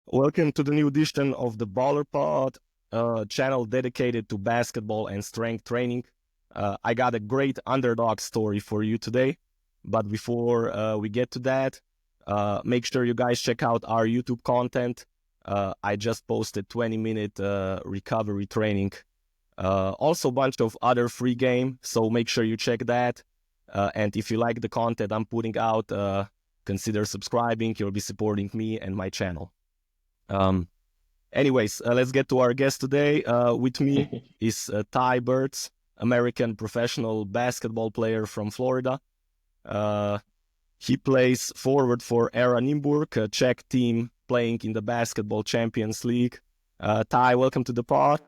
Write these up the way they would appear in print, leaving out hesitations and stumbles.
Welcome to the new edition of the B4LR POD, channel dedicated to basketball and strength training. I got a great underdog story for you today. But before we get to that, make sure you guys check out our YouTube content. I just posted 20-minute recovery training. Also a bunch of other free game, so make sure you check that. And if you like the content I'm putting out, consider subscribing. You'll be supporting me and my channel. Anyways, let's get to our guest today. With me is Birts, American professional basketball player from Florida. He plays forward for ERA Nymburk, a Czech team playing in the Basketball Champions League. Welcome to the pod.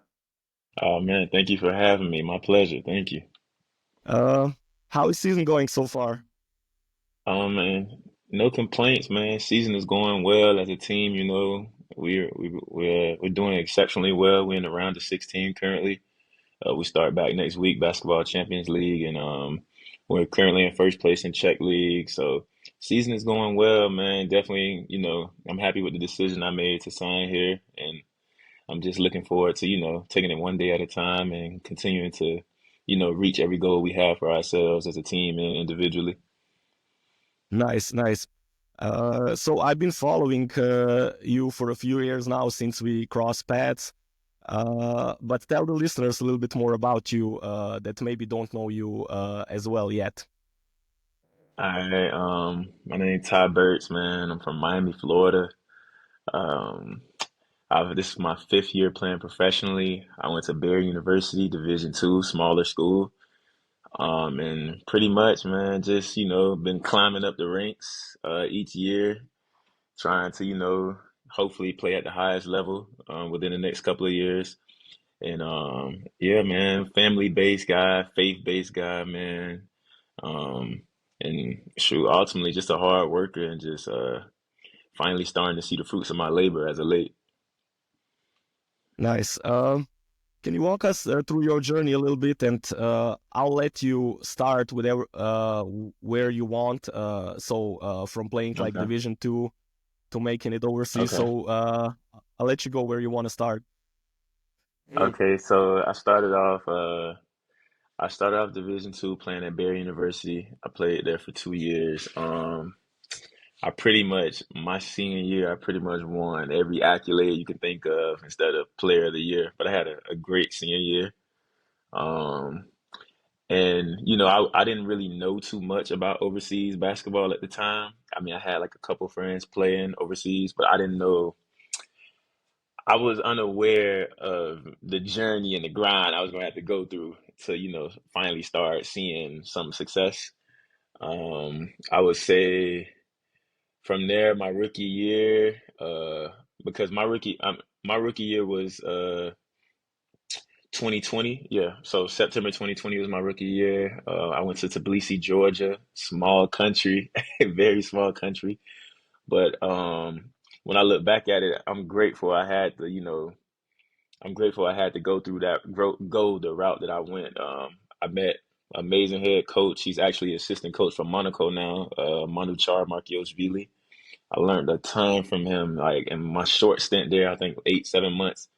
Oh man, thank you for having me. My pleasure. Thank you. How is season going so far? Man, no complaints, man. Season is going well as a team. We're doing exceptionally well. We're in the round of 16 currently. We start back next week, Basketball Champions League, and we're currently in first place in Czech League. So season is going well, man. Definitely, I'm happy with the decision I made to sign here, and I'm just looking forward to, taking it one day at a time and continuing to, reach every goal we have for ourselves as a team and individually. Nice, nice. So I've been following you for a few years now since we crossed paths. But tell the listeners a little bit more about you that maybe don't know you as well yet. My name's Birts, man. I'm from Miami, Florida. Um, this is my fifth year playing professionally. I went to Baylor University, Division II, smaller school. And pretty much, man, just, been climbing up the ranks each year, trying to, hopefully play at the highest level within the next couple of years. And yeah, man, family-based guy, faith-based guy, man. Um, and shoot, ultimately just a hard worker and just finally starting to see the fruits of my labor as of late. Nice. Can you walk us through your journey a little bit, and I'll let you start where you want. From playing like Okay. Division 2 to making it overseas. Okay. So I'll let you go where you want to start. Okay. So I started off Division II playing at Baylor University. I played there for 2 years. I pretty much my senior year, I pretty much won every accolade you can think of instead of Player of the Year. But I had a great senior year. Um, And, I didn't really know too much about overseas basketball at the time. I mean, I had like a couple friends playing overseas, but I didn't know, I was unaware of the journey and the grind I was going to have to go through to, finally start seeing some success. I would say from there, my rookie year, because my rookie year was 2020, yeah. So September 2020 was my rookie year. I went to Tbilisi, Georgia, small country, very small country. But when I look back at it, I'm grateful I had to go through go the route that I went. I met amazing head coach. He's actually assistant coach for Monaco now, Manu Char Markiosvili. I learned a ton from him. Like in my short stint there, I think 8, 7 months.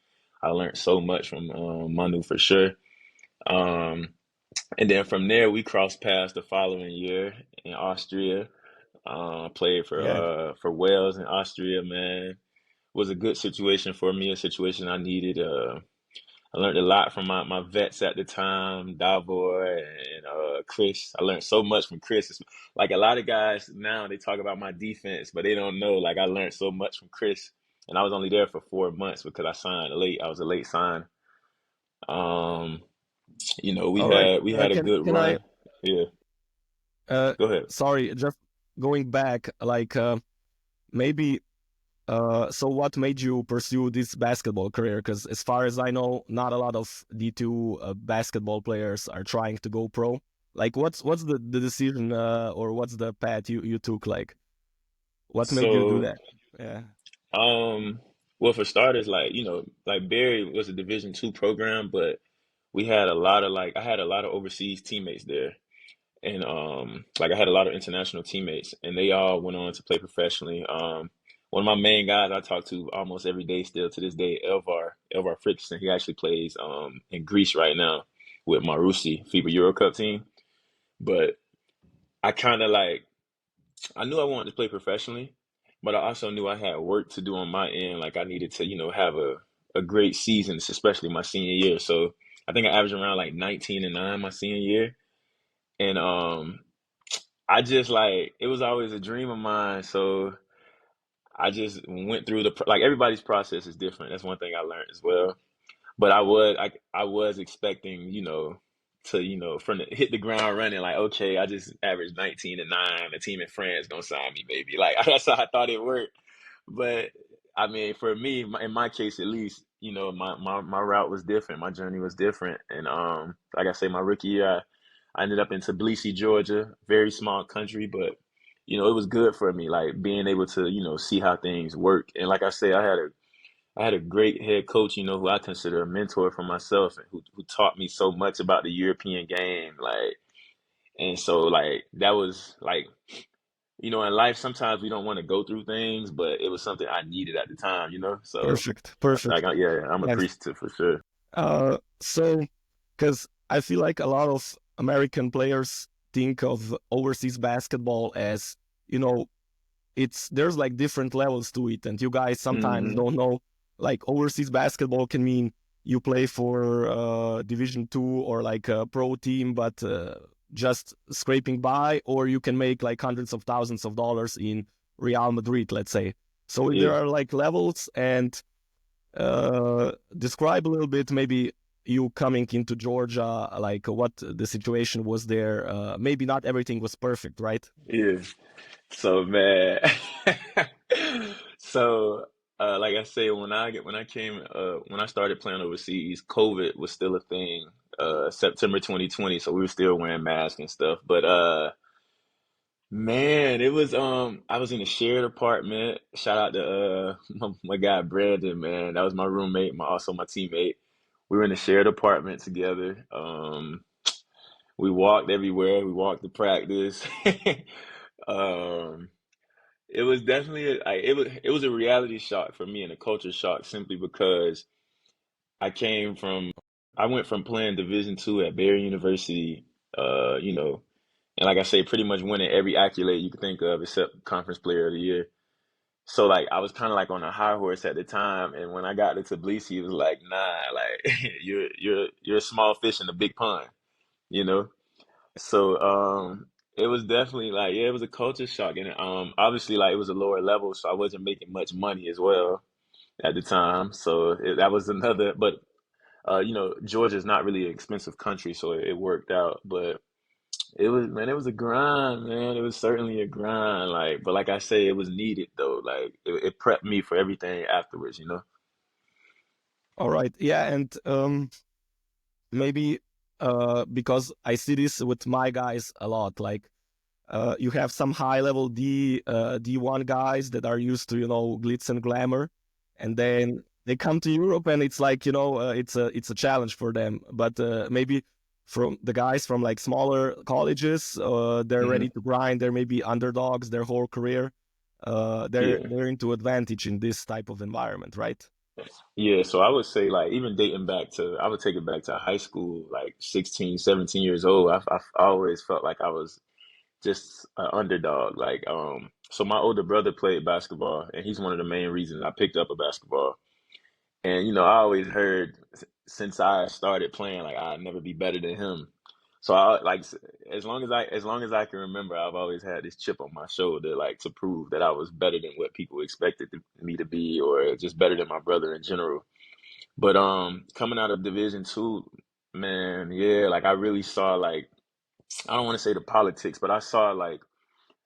I learned so much from Manu for sure. Um, and then from there, we crossed paths the following year in Austria. Played Yeah, for Wales in Austria. Man, was a good situation for me, a situation I needed. I learned a lot from my vets at the time, Davor and Chris. I learned so much from Chris. It's like a lot of guys now they talk about my defense, but they don't know. Like I learned so much from Chris, and I was only there for 4 months because I signed late. I was a late sign. Um, all right. we had a good Can I run. Yeah, uh go ahead. sorry, just going back, like maybe so what made you pursue this basketball career? Because as far as I know, not a lot of D2 basketball players are trying to go pro. Like what's the decision or what's the path you took? Like what made you do So, that? Yeah. um, well, for starters, like like Barry was a Division II program, but we had a lot of I had a lot of overseas teammates there, and like I had a lot of international teammates, and they all went on to play professionally. one of my main guys I talk to almost every day still to this day, Elvar Frickson. He actually plays in Greece right now with Marusi FIBA Euro Cup team. But I kind of like I knew I wanted to play professionally, but I also knew I had work to do on my end. Like I needed to, have a great season, especially my senior year. So I think I averaged around like 19-9 my senior year. And I just like it was always a dream of mine. So I just went through like everybody's process is different. That's one thing I learned as well. But I was expecting, to, from the hit the ground running, like, okay, I just averaged 19-9. A team in France gonna sign me, baby. Like that's how I thought it worked. But I mean, for me, in my case at least, my route was different. My journey was different. And like I say, my rookie year, I ended up in Tbilisi, Georgia, very small country, but it was good for me, like being able to, see how things work. And like I say, I had a great head coach, who I consider a mentor for myself and who taught me so much about the European game. Like, and so like that was like, in life sometimes we don't want to go through things, but it was something I needed at the time. So Perfect, like, perfect. yeah, I'm Yes. appreciative for sure. So, because I feel like a lot of American players think of overseas basketball as, you know, there's like different levels to it, and you guys sometimes Hmm. don't know. Like overseas basketball can mean you play for Division 2 or like a pro team, but just scraping by, or you can make like hundreds of thousands of dollars in Real Madrid, let's say. So there Yeah. are like levels, and describe a little bit maybe you coming into Georgia, like what the situation was there. Maybe not everything was perfect, right? Yeah. So man, so like I say, when I started playing overseas, COVID was still a thing. September 2020, so we were still wearing masks and stuff. But man, it was I was in a shared apartment. Shout out to my guy Brandon, man. That was my roommate, also my teammate. We were in a shared apartment together. We walked everywhere. We walked to practice. Um, it was definitely it was a reality shock for me and a culture shock simply because I came from I went from playing Division 2 at Barry University, and like I say, pretty much winning every accolade you could think of except Conference Player of the Year. So like I was kind of like on a high horse at the time, and when I got to Tbilisi, it was like, nah, like you're a small fish in a big pond, you know. So it was definitely like yeah, it was a culture shock, and obviously like it was a lower level, so I wasn't making much money as well at the time. So that was another, but Georgia's not really an expensive country, so it worked out. But it was a grind, man. It was certainly a grind, like, but like I say, it was needed though. Like it prepped me for everything afterwards. All right, yeah, and maybe because I see this with my guys a lot, like you have some high level D1 guys that are used to glitz and glamour, and then they come to Europe and it's like it's a challenge for them. But maybe from the guys from like smaller colleges, they're Hmm. ready to grind. They're maybe underdogs their whole career. They're Yeah. they're into advantage in this type of environment, right? Yeah, so I would say like even dating back to I would take it back to high school, like 16, 17 years old. I always felt like I was just an underdog. Like so my older brother played basketball and he's one of the main reasons I picked up a basketball. And I always heard since I started playing like I'd never be better than him. So I like as long as I can remember, I've always had this chip on my shoulder, like to prove that I was better than what people expected me to be, or just better than my brother in general. But coming out of Division 2, man, yeah, like I really saw like I don't want to say the politics, but I saw like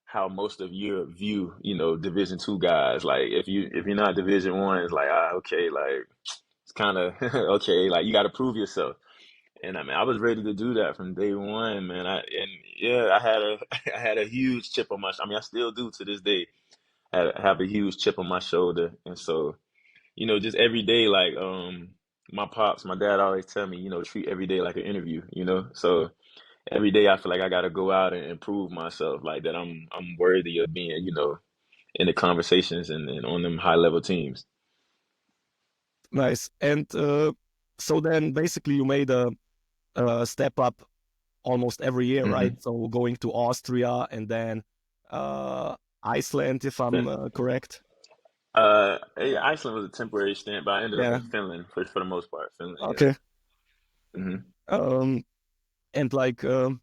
how most of Europe view, Division 2 guys. Like if you're not Division 1, it's like okay, like it's kind of okay, like you got to prove yourself. And I mean, I was ready to do that from day one, man. And yeah, I had a I had a huge chip on my. I mean, I still do to this day. Have a huge chip on my shoulder, and so just every day, like my dad always tell me, treat every day like an interview. So every day I feel like I got to go out and improve myself, like that I'm worthy of being, in the conversations and on them high level teams. Nice. And so then basically you made a step up almost every year, right? Hmm. So going to Austria and then uh, Iceland, if I'm correct. Iceland was a temporary stint, but I ended up Yeah. in Finland for the most part. Finland, yeah. Okay. Hmm. Um, and like, so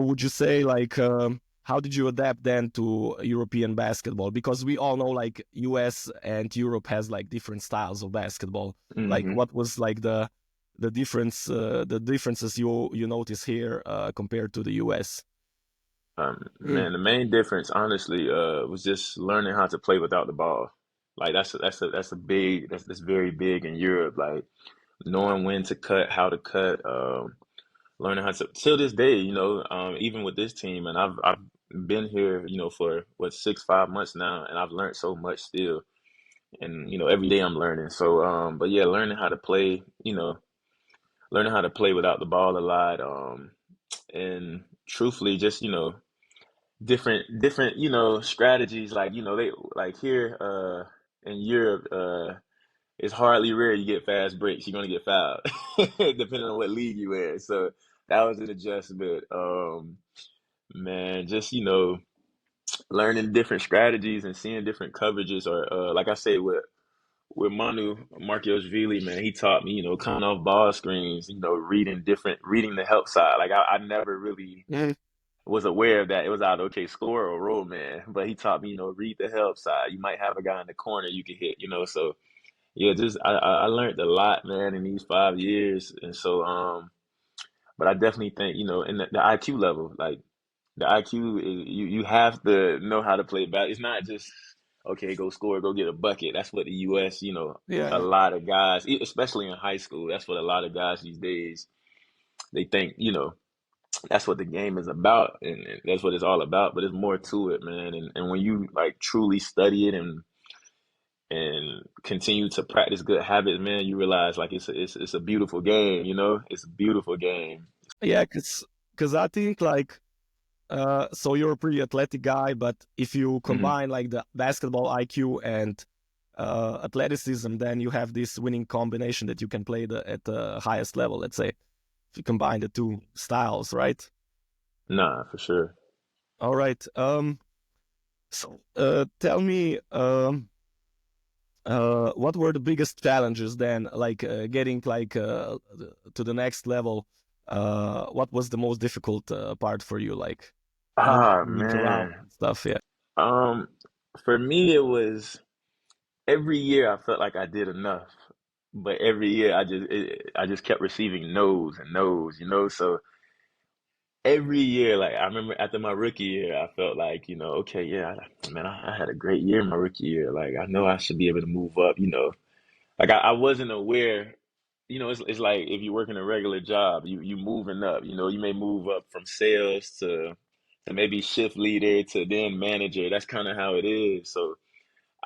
would you say like, how did you adapt then to European basketball? Because we all know like US and Europe has like different styles of basketball. Like, Hmm. what was like the differences you notice here compared to the US? Man, the main difference, honestly, was just learning how to play without the ball. Like that's very big in Europe. Like knowing when to cut, how to cut, learning how to till this day, even with this team, and I've been here, for what 5 months now, and I've learned so much still, and every day I'm learning. So, but yeah, learning how to play without the ball a lot, and truthfully, just different strategies. Like they like here in Europe, it's hardly rare you get fast breaks. You're gonna get fouled, depending on what league you in. So that was an adjustment. Man, just learning different strategies and seeing different coverages. Or like I say with Manu Markiashvili, man, he taught me coming off ball screens, reading the help side. Like I never really Mhm. was aware of that. It was either okay, score or roll man. But he taught me, read the help side. You might have a guy in the corner you can hit. So yeah, just I learned a lot, man, in these 5 years. And so but I definitely think, in the IQ level, like the IQ is you have to know how to play back. It's not just okay, go score, go get a bucket. That's what the US, a Yeah. lot of guys, especially in high school, that's what a lot of guys these days they think, that's what the game is about, and that's what it's all about. But there's more to it, man. And when you like truly study it and continue to practice good habits, man, you realize like it's a beautiful game. It's a beautiful game. Yeah, cause I think like so you're a pretty athletic guy, but if you Hmm. combine like the basketball IQ and athleticism, then you have this winning combination that you can play at the highest level. Let's say if you combine the two styles, right? Nah, for sure. All right. So tell me, what were the biggest challenges then, like getting like to the next level? What was the most difficult part for you, like Ah, moving around man. and stuff? Yeah. Um, for me, it was every year I felt like I did enough, but every year I just kept receiving no's and no's. So every year, like I remember after my rookie year, I felt like, okay, yeah, man, I had a great year my rookie year. Like I know I should be able to move up. Like I wasn't aware. It's like if you work in a regular job, you moving up. You may move up from sales to maybe shift leader to then manager. That's kind of how it is. So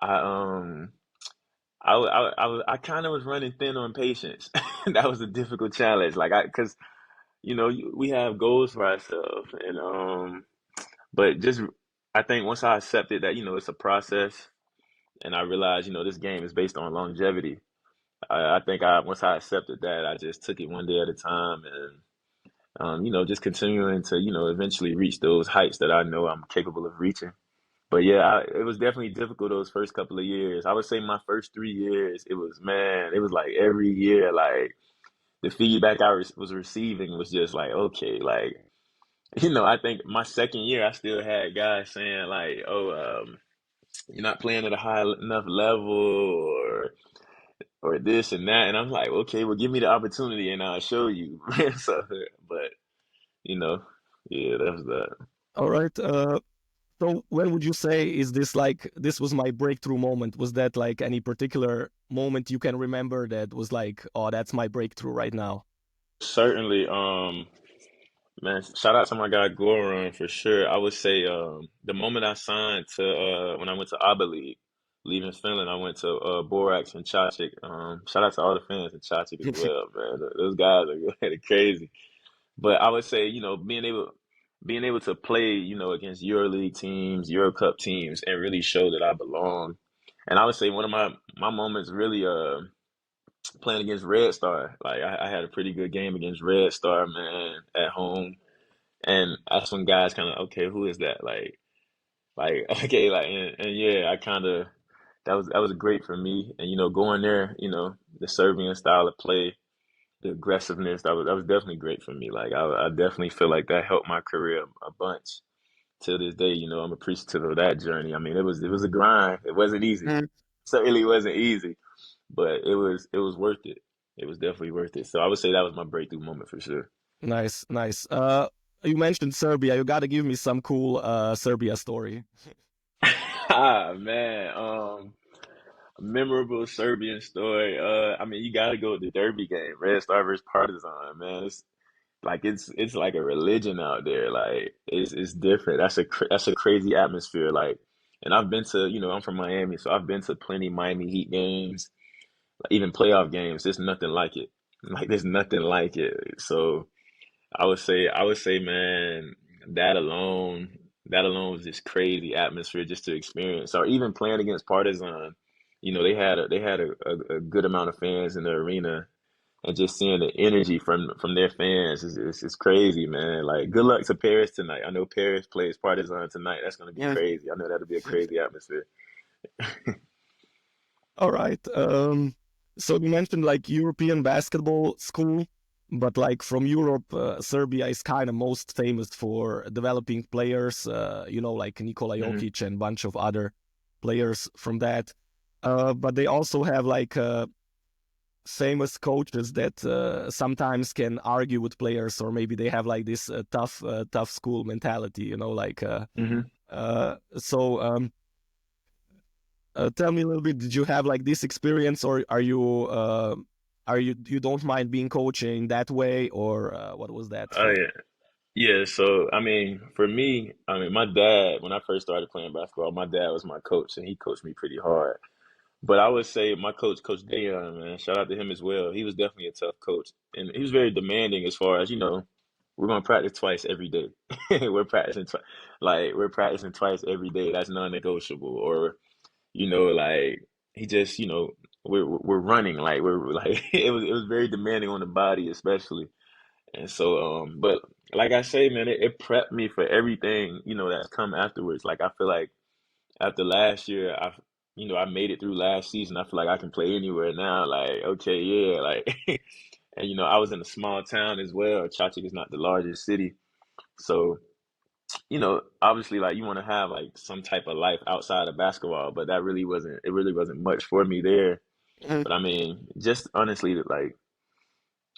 I I kind of was running thin on patience. That was a difficult challenge. Like because we have goals for ourselves, and but just I think once I accepted that it's a process, and I realized this game is based on longevity. I think once I accepted that, I just took it one day at a time, and just continuing to eventually reach those heights that I know I'm capable of reaching. But yeah, it was definitely difficult those first couple of years. I would say my first 3 years, it was man, it was like every year, like the feedback I was receiving was just like okay, like I think my second year, I still had guys saying like, "Oh, you're not playing at a high enough level," or this and that, and I'm like, "Okay, well, give me the opportunity, and I'll show you." So, but you know, yeah, that's that. All right. So when would you say is this like this was my breakthrough moment? Was that like any particular moment you can remember that was like, oh, that's my breakthrough right now? Certainly, man, shout out to my guy Goran for sure. I would say the moment I signed to when I went to ABA League, leaving Finland, I went to Borax and Chachik. Shout out to all the fans in Chachik as well, man. Those guys are they're crazy. But I would say, being able. being able to play, against EuroLeague teams, Euro Cup teams, and really show that I belong. And I would say one of my moments really playing against Red Star. Like I had a pretty good game against Red Star, man, at home. And that's when guys kind of, okay, who is that? Like okay, like and yeah, I kind of that was great for me. And going there, the Serbian style of play, the aggressiveness, that was definitely great for me. Like I definitely feel like that helped my career a bunch. Till this day, I'm appreciative of that journey. I mean, it was a grind. It wasn't easy. Mhm. Certainly wasn't easy, but it was worth it. It was definitely worth it. So I would say that was my breakthrough moment for sure. Nice, nice. You mentioned Serbia. You got to give me some cool Serbia story. Ah man, memorable Serbian story. I mean, you got to go with the Derby game, Red Star versus Partizan. Man, it's like a religion out there. Like it's different. That's a crazy atmosphere. Like, and I've been to, I'm from Miami, so I've been to plenty Miami Heat games, even playoff games. There's nothing like it. Like there's nothing like it. So I would say, man, that alone, that alone was just crazy atmosphere just to experience. Or even playing against Partizan, they had a good amount of fans in the arena, and just seeing the energy from their fans is crazy, man. Like, good luck to Paris tonight. I know Paris plays Partizan tonight. That's gonna be Yeah. crazy. I know that'll be a crazy atmosphere. All right. So you mentioned like European basketball school, but like from Europe, Serbia is kind of most famous for developing players, like Nikola Hmm. Jokic and bunch of other players from that. But they also have like famous coaches that sometimes can argue with players, or maybe they have like this tough school mentality, like Hmm. so. Tell me a little bit. Did you have like this experience, or you don't mind being coaching that way, or what was that Oh for you? yeah. Yeah, so I mean, for me, I mean, my dad, when I first started playing basketball, my dad was my coach and he coached me pretty hard. But I would say my coach, Coach Dayon, man, shout out to him as well. He was definitely a tough coach, and he was very demanding as far as, we're gonna practice twice every day. We're practicing twice every day. That's non-negotiable. Or, like he just, we're running like we're like it was very demanding on the body, especially. And so, but like I say, man, it prepped me for everything, that's come afterwards. Like I feel like after last year, I made it through last season. I feel like I can play anywhere now. Like, okay, yeah, like, and I was in a small town as well. Chachik is not the largest city, so obviously, like you want to have like some type of life outside of basketball, but that really wasn't. It really wasn't much for me there. Mhm. But I mean, just honestly, like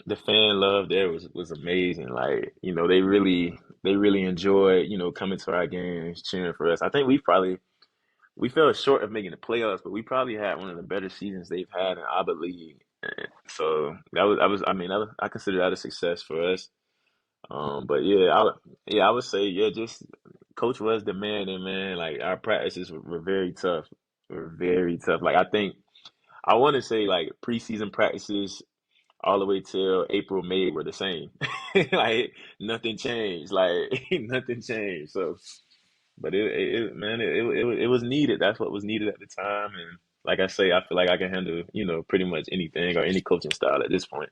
the fan love there was amazing. Like, they really enjoyed, coming to our games, cheering for us. I think we fell short of making the playoffs, but we probably had one of the better seasons they've had in ABA League. And so I mean, I consider that a success for us. But yeah, I would say, yeah, just coach was demanding, man. Like our practices were very tough. Were very tough. Like I want to say like preseason practices all the way till April, May were the same. Like nothing changed. Like nothing changed. So, but man, it was needed. That's what was needed at the time. And like I say, I feel like I can handle, pretty much anything or any coaching style at this point.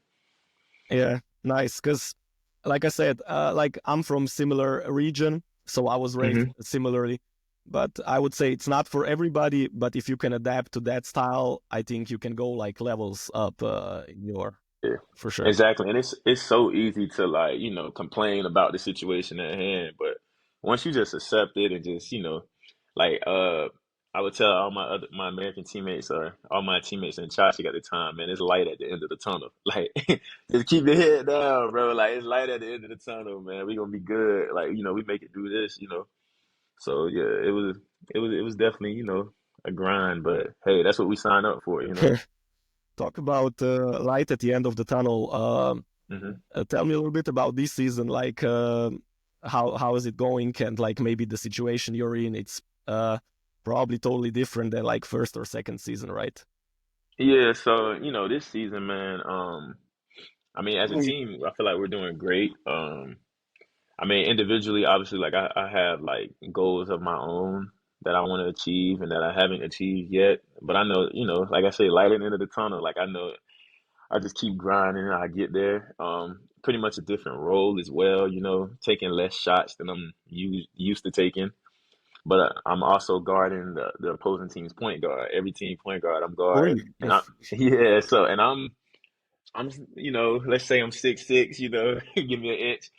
Yeah, nice. Because, like I said, like I'm from similar region, so I was raised Hmm. similarly. But I would say it's not for everybody. But if you can adapt to that style, I think you can go like levels up in your Yeah, for sure. exactly. And it's so easy to, like, complain about the situation at hand, but once you just accept it and just, like I would tell my American teammates, or all my teammates in Chachik at the time, man, it's light at the end of the tunnel. Like just keep your head down, bro. Like it's light at the end of the tunnel, man. We gonna be good. Like, we make it through this. So yeah, it was definitely, a grind, but hey, that's what we signed up for. Talk about light at the end of the tunnel. Hmm. Tell me a little bit about this season. Like, how is it going? And like maybe the situation you're in, it's probably totally different than like first or second season, right? Yeah, so this season, man. I mean, as a Mm. team, I feel like we're doing great. I mean, individually, obviously, like I have like goals of my own that I want to achieve and that I haven't achieved yet. But I know, like I say, light at the end of the tunnel. Like I know I just keep grinding and I get there. Pretty much a different role as well, taking less shots than I'm used to taking. But I'm also guarding the opposing team's point guard. Every team point guard I'm Oh, guarding, really? and I yeah. So and I'm let's say I'm 6'6", give me an inch.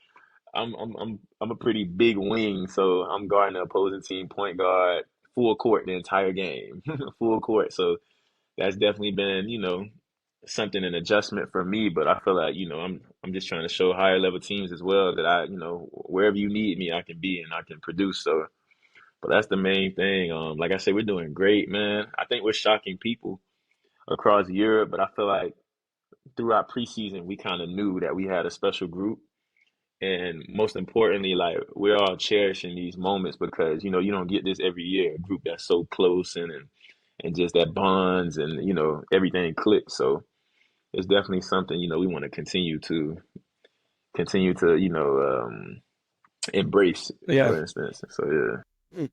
I'm a pretty big wing, so I'm guarding the opposing team point guard full court the entire game, full court. So that's definitely been something an adjustment for me. But I feel like I'm just trying to show higher level teams as well that I wherever you need me I can be and I can produce. So, but that's the main thing. Like I said, we're doing great, man. I think we're shocking people across Europe, but I feel like throughout preseason we kind of knew that we had a special group. And most importantly, like we're all cherishing these moments because you don't get this every year. A group that's so close and just that bonds and everything clicks. So it's definitely something we want to continue to embrace, Yeah. for instance. So yeah. Mm.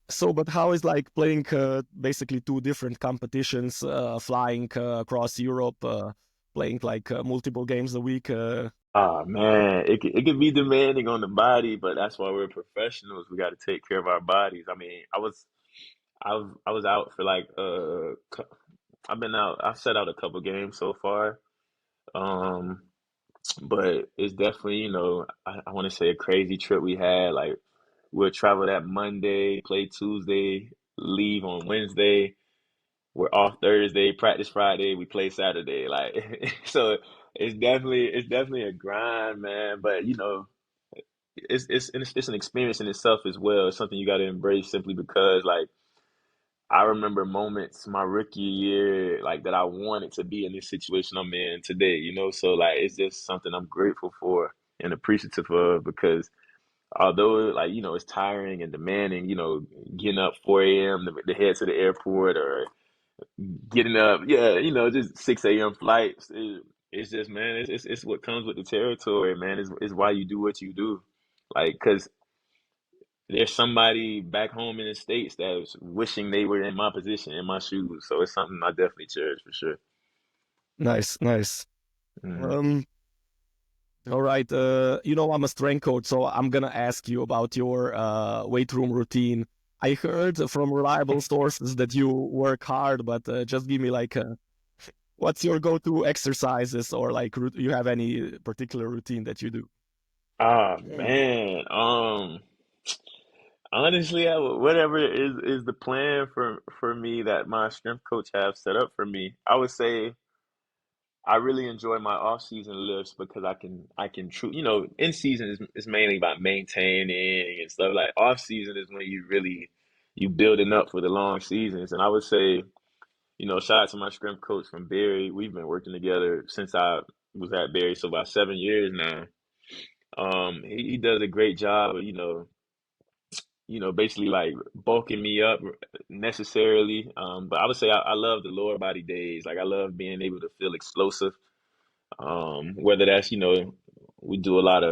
So, but how is like playing basically two different competitions, flying across Europe, playing like multiple games a week? Ah man, it could be demanding on the body, but that's why we're professionals. We got to take care of our bodies. I mean, I was out for like I've been out. I've set out a couple games so far. Um, but it's definitely, I want to say a crazy trip we had. Like we'll travel that Monday, play Tuesday, leave on Wednesday. We're off Thursday, practice Friday, we play Saturday. Like so it's definitely a grind, man. But it's an experience in itself as well. It's something you got to embrace simply because like I remember moments my rookie year, like that I wanted to be in this situation I'm in today. So like it's just something I'm grateful for and appreciative of because although like, it's tiring and demanding, getting up 4 a.m. to head to the airport or getting up, yeah, just 6 a.m. flights. It's just, man, it's what comes with the territory, man. It's why you do what you do. Like, because there's somebody back home in the States that's wishing they were in my position, in my shoes. So it's something I definitely cherish for sure. Nice, nice. Hmm. Um, all right. I'm a strength coach, so I'm gonna ask you about your weight room routine. I heard from reliable sources that you work hard, but just give me like what's your go-to exercises or like you have any particular routine that you do? Ah Mm. man, honestly, whatever is the plan for me that my strength coach have set up for me. I would say I really enjoy my off-season lifts because I can true in season is mainly about maintaining and stuff. Like off-season is when you building up for the long seasons. And I would say, shout out to my strength coach from Barry. We've been working together since I was at Barry, so about 7 years now. He does a great job of, basically like bulking me up necessarily. But I would say I love the lower body days. Like I love being able to feel explosive. Whether that's, we do a lot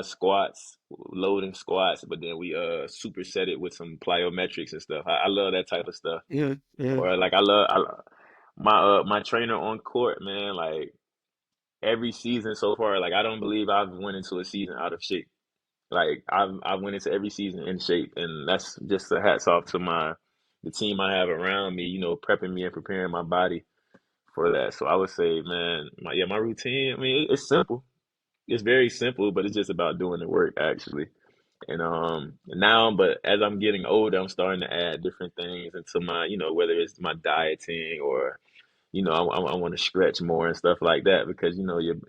of squats, loading squats, but then we superset it with some plyometrics and stuff. I love that type of stuff. Yeah, yeah, Or like my trainer on court, man, like every season so far, like I don't believe I've went into a season out of shape. Like I went into every season in shape, and that's just a hats off to the team I have around me, prepping me and preparing my body for that. So I would say, man, my routine. I mean, it's simple. It's very simple, but it's just about doing the work actually. And now, but as I'm getting older, I'm starting to add different things into my, whether it's my dieting or I want to stretch more and stuff like that because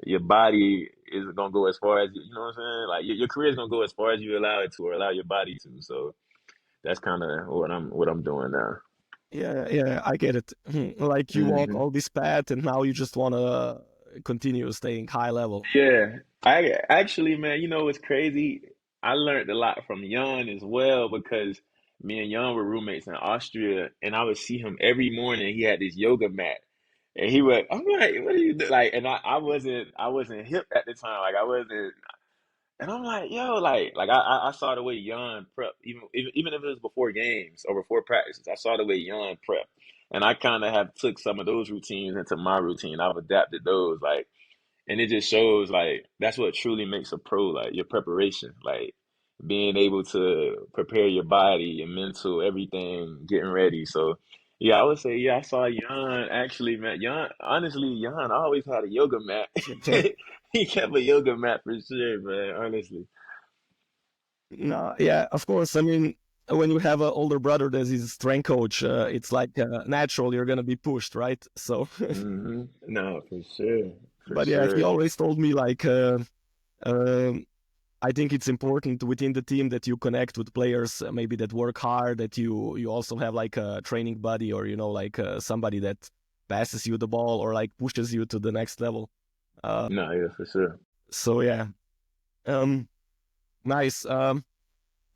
your body is gonna go as far as you know what I'm saying. Like your career is gonna go as far as you allow it to or allow your body to. So that's kind of what I'm doing now. yeah, yeah. I get it. Like you walk Hmm. all this path, and now you just wanna continue staying high level. Yeah, I actually, man, what's crazy? I learned a lot from Jan as well because me and Jan were roommates in Austria, and I would see him every morning. He had this yoga mat, and I'm like, what are you do? Like, and I wasn't hip at the time. Like, I wasn't. And I'm like, yo, I saw the way Jan prep, even if it was before games or before practices, I saw the way Jan prep, and I kind of have took some of those routines into my routine. I've adapted those, like, and it just shows like that's what truly makes a pro, like your preparation, like being able to prepare your body, your mental, everything, getting ready. So yeah, I would say yeah, I saw Jan actually, man. Jan, honestly, Jan always had a yoga mat. He kept a yoga mat for sure, man. Honestly. No, yeah, of course. I mean, when you have an older brother that is strength coach, it's like natural you're gonna be pushed, right? So, No, for sure, for but yeah, he sure. always told me like, um, I think it's important within the team that you connect with players, maybe that work hard, that you also have like a training buddy or like somebody that passes you the ball or like pushes you to the next level. Uh, No, yeah, for sure. so yeah, um, nice.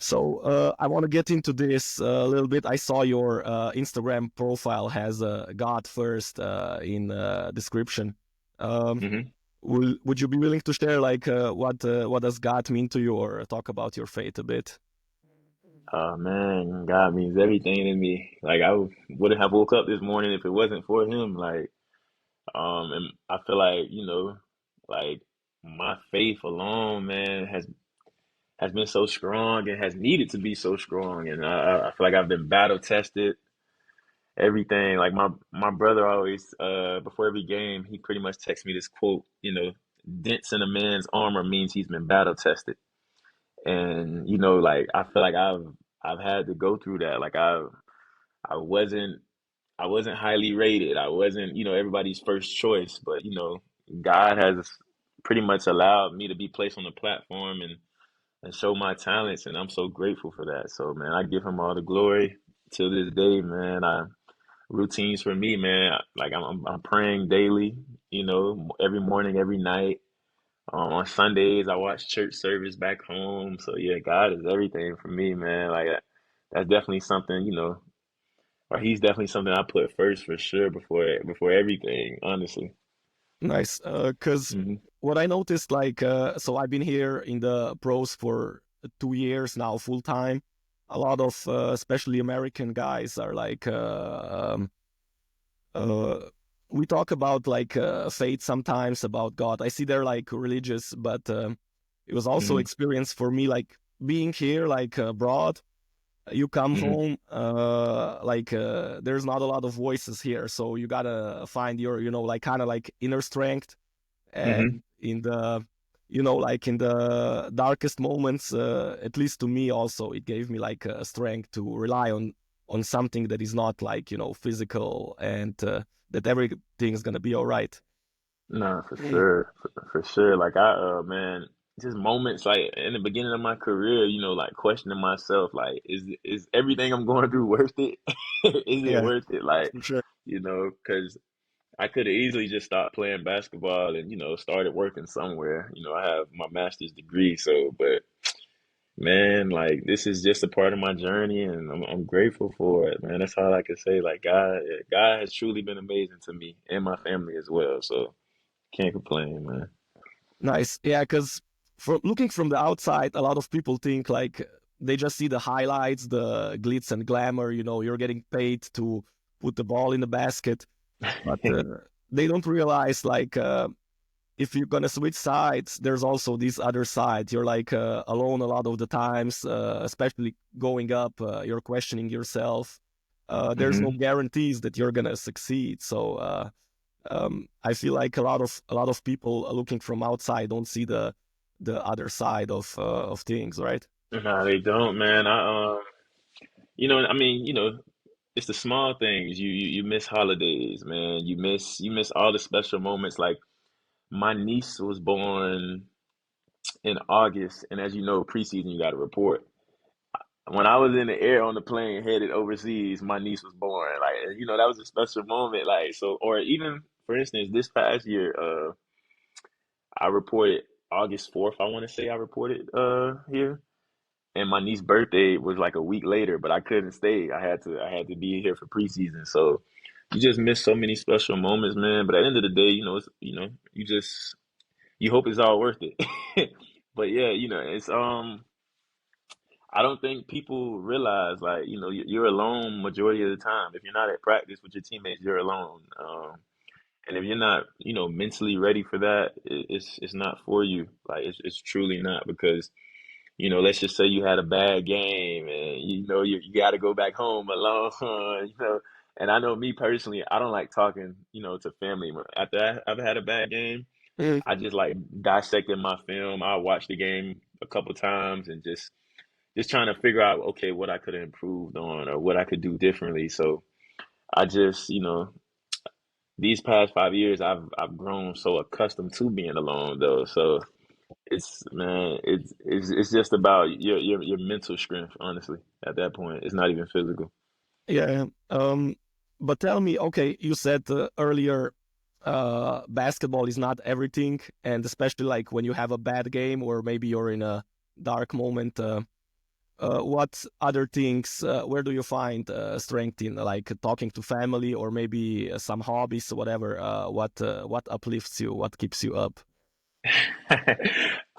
So I want to get into this a little bit. I saw your Instagram profile has God first in description. Um, Hmm. would you be willing to share like what does God mean to you or talk about your faith a bit? Oh man, God means everything to me. Like wouldn't have woke up this morning if it wasn't for Him. Like, and I feel like like my faith alone, man, has been so strong and has needed to be so strong. And I feel like I've been battle tested. Everything like my brother always before every game he pretty much texts me this quote. Dents in a man's armor means he's been battle tested. And like I feel like I've had to go through that. Like I wasn't I wasn't highly rated. I wasn't, everybody's first choice, but God has pretty much allowed me to be placed on the platform and show my talents, and I'm so grateful for that. So man, I give him all the glory till this day, man. I routines for me, man. Like I'm praying daily, every morning, every night. On Sundays, I watch church service back home. So yeah, God is everything for me, man. Like that's definitely something, or he's definitely something I put first for sure before everything, honestly. Nice, because Hmm. what I noticed, like, so I've been here in the pros for 2 years now, full time. A lot of, especially American guys, are like, uh, we talk about like faith sometimes about God. I see they're like religious, but it was also Hmm. experience for me, like being here, like abroad. You come Hmm. home, like there's not a lot of voices here, so you gotta find your, like kind of like inner strength Hmm. and in the like in the darkest moments, at least to me also it gave me like a strength to rely on something that is not like physical and that everything's gonna be all right. No, for Mm. sure, for sure. Like man, just moments like in the beginning of my career, like questioning myself, like, is everything I'm going through worth it? Is it Yeah, worth it? Like, for sure. because I could have easily just stopped playing basketball and started working somewhere. I have my master's degree, so but man, like this is just a part of my journey, and I'm grateful for it, man. That's all I can say. Like God has truly been amazing to me and my family as well. So can't complain, man. Nice. Yeah, because for looking from the outside, a lot of people think like they just see the highlights, the glitz and glamour. You're getting paid to put the ball in the basket, but they don't realize like if you're gonna switch sides, there's also this other side. You're like alone a lot of the times, especially going up. You're questioning yourself. There's no Hmm. guarantees that you're gonna succeed. So I feel like a lot of people looking from outside don't see the other side of things, right? No, they don't, man. I mean, it's the small things. You miss holidays, man. You miss all the special moments. Like my niece was born in August, and as you know, preseason you got to report. When I was in the air on the plane headed overseas, my niece was born. Like, that was a special moment. Like, so, or even for instance, this past year, I reported August 4th, I want to say I reported here. And my niece's birthday was like a week later, but I couldn't stay. I had to be here for preseason. So you just miss so many special moments, man. But at the end of the day, you hope it's all worth it. but yeah, it's I don't think people realize like you're alone majority of the time. If you're not at practice with your teammates, you're alone. And if you're not mentally ready for that, it's not for you. Like it's truly not because let's just say you had a bad game and you got to go back home alone, And I know me personally, I don't like talking, to family after I've had a bad game. Mm. I just like dissecting my film. I watch the game a couple times and just trying to figure out, okay, what I could have improved on or what I could do differently. So I just, these past 5 years, I've grown so accustomed to being alone, though. So it's man, it's just about your mental strength. Honestly, at that point, it's not even physical. Yeah. But tell me, okay, you said earlier, basketball is not everything, and especially like when you have a bad game or maybe you're in a dark moment. What other things? Where do you find strength in, like talking to family or maybe some hobbies, whatever? What uplifts you? What keeps you up?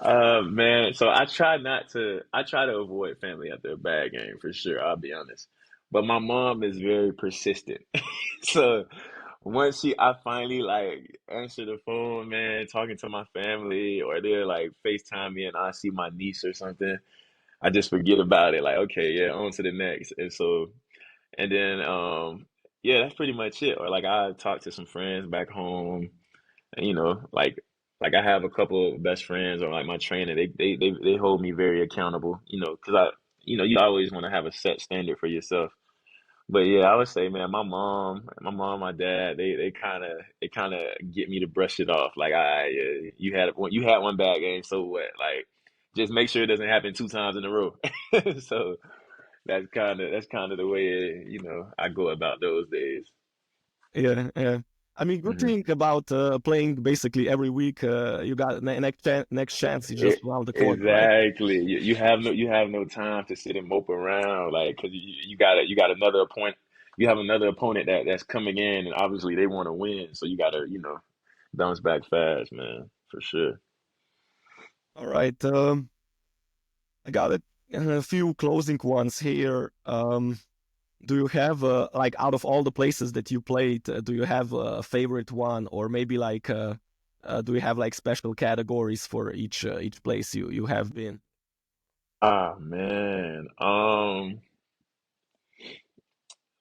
Man, so I try to avoid family after a bad game for sure, I'll be honest. But my mom is very persistent. So once I finally like answer the phone, man, talking to my family, or they're like FaceTime me and I see my niece or something, I just forget about it. Like, okay, yeah, on to the next. And then, yeah, that's pretty much it. Or like I talk to some friends back home, and, like I have a couple of best friends or like my trainer. They hold me very accountable. Because you always want to have a set standard for yourself. But yeah, I would say, man, my dad, they kind of get me to brush it off. Like, you had one bad game, so what? Like, just make sure it doesn't happen 2 times in a row. So that's kind of the way I go about those days. Yeah, yeah. I mean, good Hmm thing about playing basically every week. You got next chance is just around the corner, right? Exactly. You have no time to sit and mope around like because you got another opponent. You have another opponent that's coming in, and obviously they want to win. So you got to bounce back fast, man, for sure. All right. I got a few closing ones here. Do you have like out of all the places that you played, do you have a favorite one, or maybe like do you have like special categories for each place you have been? Ah, man.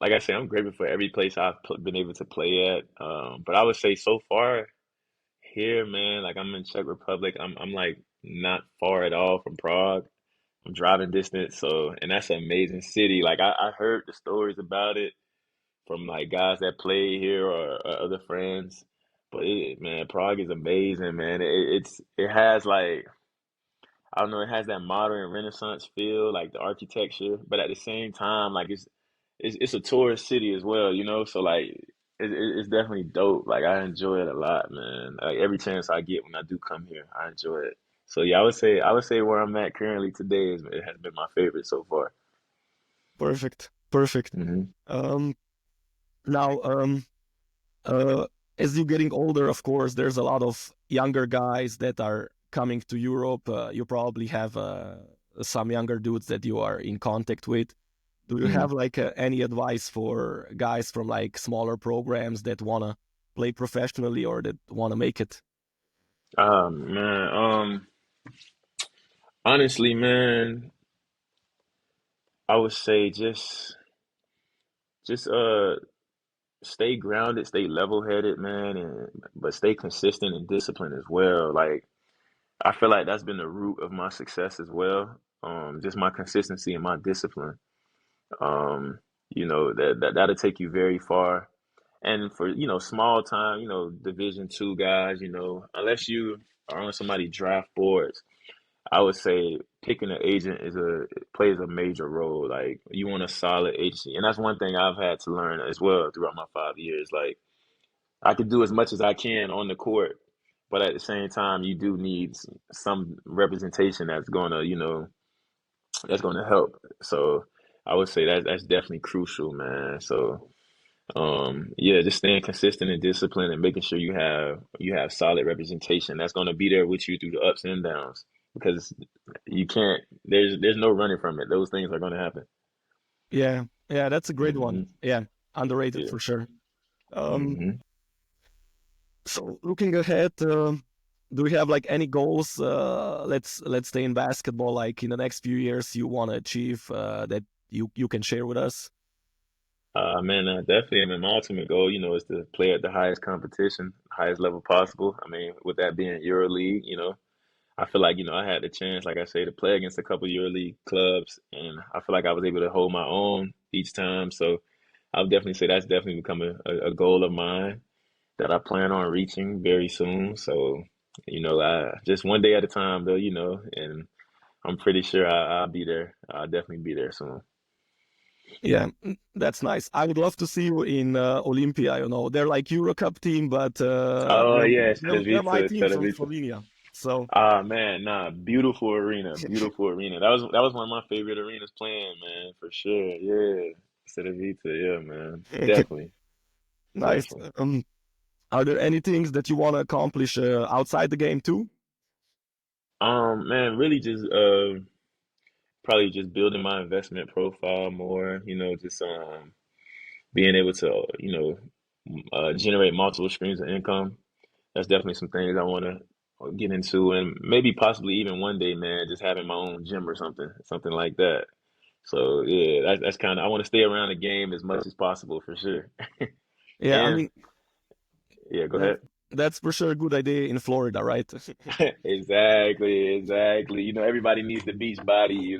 Like I say, I'm grateful for every place been able to play at. But I would say so far here, man, like I'm in Czech Republic. I'm like not far at all from Prague. I'm driving distance, so and that's an amazing city. Like I heard the stories about it from like guys that play here or other friends. But man, Prague is amazing, man. It has like I don't know, it has that modern Renaissance feel, like the architecture, but at the same time, like it's a tourist city as well, So like it's definitely dope. Like I enjoy it a lot, man. Like every chance I get when I do come here, I enjoy it. So yeah, I would say where I'm at currently today it has been my favorite so far. Perfect, perfect. Hmm Um, now, uh, as you're getting older, of course, there's a lot of younger guys that are coming to Europe. You probably have some younger dudes that you are in contact with. Do you hmm have like any advice for guys from like smaller programs that wanna play professionally or that wanna make it? Man, honestly, man, I would say just stay grounded, stay level-headed, man, and but stay consistent and disciplined as well. Like I feel like that's been the root of my success as well. Just my consistency and my discipline. Um, that'll take you very far. And for, small time, Division 2 guys, unless you are on somebody draft boards, I would say picking an agent plays a major role. Like you want a solid agency. And that's one thing I've had to learn as well throughout my 5 years. Like I could do as much as I can on the court, but at the same time, you do need some representation that's gonna help. So I would say that's definitely crucial, man. So yeah, just staying consistent and disciplined and making sure you have solid representation that's gonna be there with you through the ups and downs. because you can't. There's no running from it. Those things are going to happen. Yeah, yeah, that's a great one. Hmm. Yeah, underrated Yeah. for sure. Um, Hmm. so looking ahead, do you have like any goals? Let's stay in basketball. Like in the next few years, you want to achieve that you can share with us. Man, definitely. I mean, my ultimate goal, is to play at the highest competition, highest level possible. I mean, with that being EuroLeague, I feel like, I had the chance, like I say, to play against a couple EuroLeague clubs, and I feel like I was able to hold my own each time. So I would definitely say that's definitely become a goal of mine that I plan on reaching very soon. So, I just one day at a time, though, and I'm pretty sure I'll be there. I'll definitely be there soon. Yeah, that's nice. I would love to see you in Olympia. They're like Euro Cup team, but Oh yeah, they're my Cedevita, team from Cedevita. Slovenia. So Ah man, nah, beautiful arena, beautiful arena. That was one of my favorite arenas playing, man, for sure. Yeah, Cedevita, yeah, man, definitely, nice. definitely. Are there any things that you want to accomplish outside the game too? Man, really just probably just building my investment profile more. Just being able to generate multiple streams of income. That's definitely some things I want to get into, and maybe possibly even one day, man, just having my own gym or something like that. So yeah, that's kind of I want to stay around the game as much as possible for sure. Yeah, I And mean yeah, go that ahead. that's for sure a good idea in Florida, right? Exactly, exactly. Everybody needs the beach body,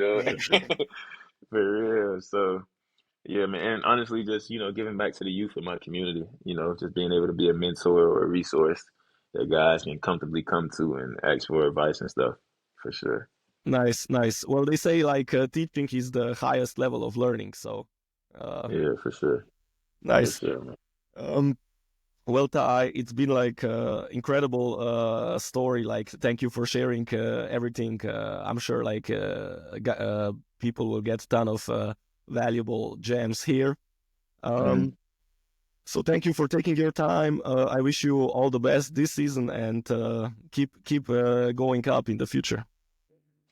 for real. So yeah, man. And honestly, just giving back to the youth of my community. Just being able to be a mentor or a resource that guys can comfortably come to and ask for advice and stuff, for sure. Nice, nice. Well, they say like teaching is the highest level of learning. So, uh, Yeah, for nice. sure, man. Um, well, Tai, it's been like incredible story. Like, thank you for sharing everything. I'm sure like people will get a ton of valuable gems here. Hmm. Um, so thank you for taking your time. I wish you all the best this season and keep going up in the future.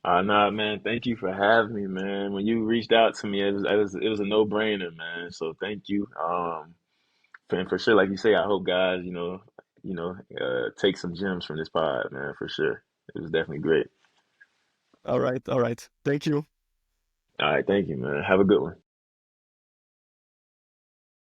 Nah, man. Thank you for having me, man. When you reached out to me, it was a no-brainer, man. So thank you. And for sure, like you say, I hope guys, take some gems from this pod, man. For sure, it was definitely great. All right, all right. Thank you. All right, thank you, man. Have a good one.